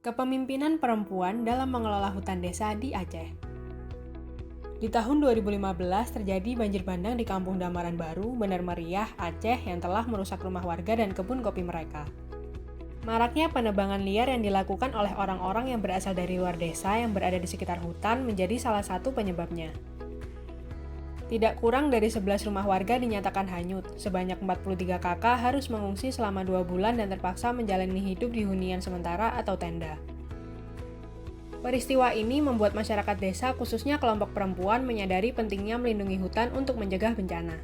Kepemimpinan perempuan dalam mengelola hutan desa di Aceh. Di tahun 2015 terjadi banjir bandang di Kampung Damaran Baru, Bener Meriah, Aceh yang telah merusak rumah warga dan kebun kopi mereka. Maraknya penebangan liar yang dilakukan oleh orang-orang yang berasal dari luar desa yang berada di sekitar hutan menjadi salah satu penyebabnya. Tidak kurang dari 11 rumah warga dinyatakan hanyut, sebanyak 43 kakak harus mengungsi selama 2 bulan dan terpaksa menjalani hidup di hunian sementara atau tenda. Peristiwa ini membuat masyarakat desa, khususnya kelompok perempuan, menyadari pentingnya melindungi hutan untuk mencegah bencana.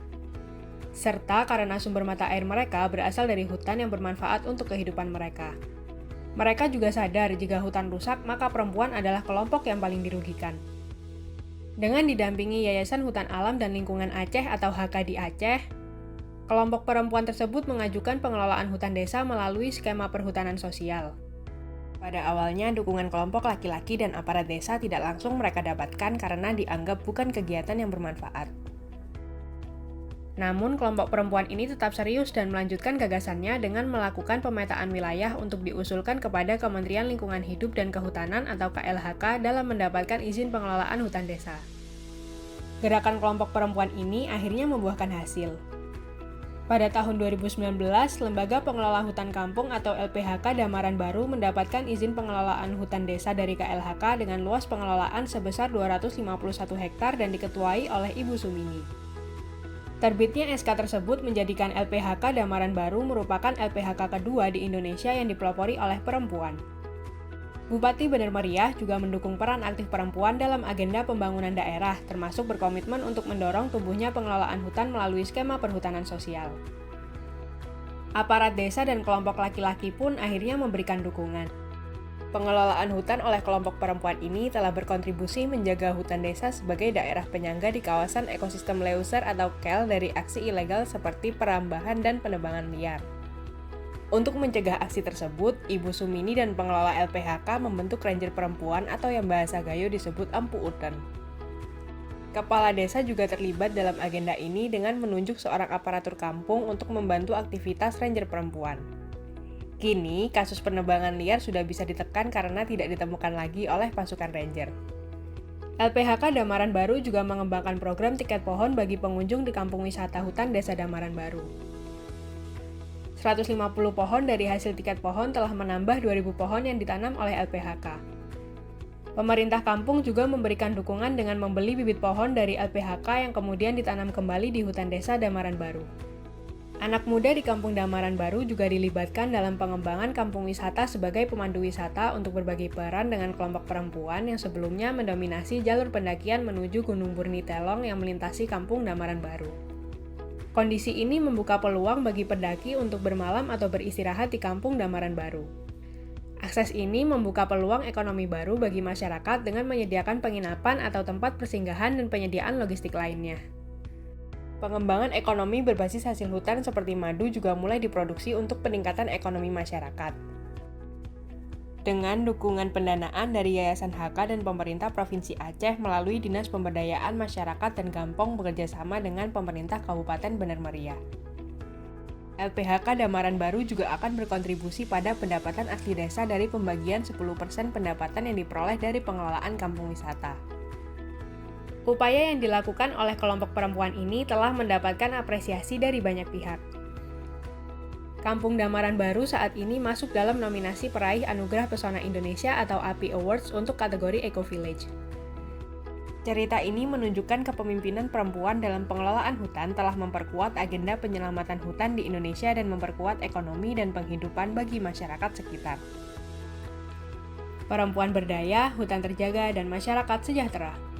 Serta karena sumber mata air mereka berasal dari hutan yang bermanfaat untuk kehidupan mereka. Mereka juga sadar jika hutan rusak, maka perempuan adalah kelompok yang paling dirugikan. Dengan didampingi Yayasan Hutan Alam dan Lingkungan Aceh atau HK di Aceh, kelompok perempuan tersebut mengajukan pengelolaan hutan desa melalui skema perhutanan sosial. Pada awalnya, dukungan kelompok laki-laki dan aparat desa tidak langsung mereka dapatkan karena dianggap bukan kegiatan yang bermanfaat. Namun, kelompok perempuan ini tetap serius dan melanjutkan gagasannya dengan melakukan pemetaan wilayah untuk diusulkan kepada Kementerian Lingkungan Hidup dan Kehutanan atau KLHK dalam mendapatkan izin pengelolaan hutan desa. Gerakan kelompok perempuan ini akhirnya membuahkan hasil. Pada tahun 2019, Lembaga Pengelola Hutan Kampung atau LPHK Damaran Baru mendapatkan izin pengelolaan hutan desa dari KLHK dengan luas pengelolaan sebesar 251 hektar dan diketuai oleh Ibu Sumini. Terbitnya SK tersebut menjadikan LPHK Damaran Baru merupakan LPHK kedua di Indonesia yang dipelopori oleh perempuan. Bupati Bener Meriah juga mendukung peran aktif perempuan dalam agenda pembangunan daerah, termasuk berkomitmen untuk mendorong tumbuhnya pengelolaan hutan melalui skema perhutanan sosial. Aparat desa dan kelompok laki-laki pun akhirnya memberikan dukungan. Pengelolaan hutan oleh kelompok perempuan ini telah berkontribusi menjaga hutan desa sebagai daerah penyangga di kawasan ekosistem Leuser atau KEL dari aksi ilegal seperti perambahan dan penebangan liar. Untuk mencegah aksi tersebut, Ibu Sumini dan pengelola LPHK membentuk Ranger Perempuan atau yang bahasa Gayo disebut Empu Uten. Kepala desa juga terlibat dalam agenda ini dengan menunjuk seorang aparatur kampung untuk membantu aktivitas Ranger Perempuan. Kini, kasus penebangan liar sudah bisa ditekan karena tidak ditemukan lagi oleh pasukan Ranger. LPHK Damaran Baru juga mengembangkan program tiket pohon bagi pengunjung di kampung wisata hutan Desa Damaran Baru. 150 pohon dari hasil tiket pohon telah menambah 2.000 pohon yang ditanam oleh LPHK. Pemerintah kampung juga memberikan dukungan dengan membeli bibit pohon dari LPHK yang kemudian ditanam kembali di hutan Desa Damaran Baru. Anak muda di Kampung Damaran Baru juga dilibatkan dalam pengembangan kampung wisata sebagai pemandu wisata untuk berbagi peran dengan kelompok perempuan yang sebelumnya mendominasi jalur pendakian menuju Gunung Burni Telong yang melintasi Kampung Damaran Baru. Kondisi ini membuka peluang bagi pendaki untuk bermalam atau beristirahat di Kampung Damaran Baru. Akses ini membuka peluang ekonomi baru bagi masyarakat dengan menyediakan penginapan atau tempat persinggahan dan penyediaan logistik lainnya. Pengembangan ekonomi berbasis hasil hutan seperti madu juga mulai diproduksi untuk peningkatan ekonomi masyarakat. Dengan dukungan pendanaan dari Yayasan HK dan pemerintah Provinsi Aceh melalui Dinas Pemberdayaan Masyarakat dan Gampong bekerjasama dengan pemerintah Kabupaten Bener Meriah. LPHK Damaran Baru juga akan berkontribusi pada pendapatan asli desa dari pembagian 10% pendapatan yang diperoleh dari pengelolaan kampung wisata. Upaya yang dilakukan oleh kelompok perempuan ini telah mendapatkan apresiasi dari banyak pihak. Kampung Damaran Baru saat ini masuk dalam nominasi peraih Anugerah Pesona Indonesia atau API Awards untuk kategori Eco Village. Cerita ini menunjukkan kepemimpinan perempuan dalam pengelolaan hutan telah memperkuat agenda penyelamatan hutan di Indonesia dan memperkuat ekonomi dan penghidupan bagi masyarakat sekitar. Perempuan berdaya, hutan terjaga, dan masyarakat sejahtera.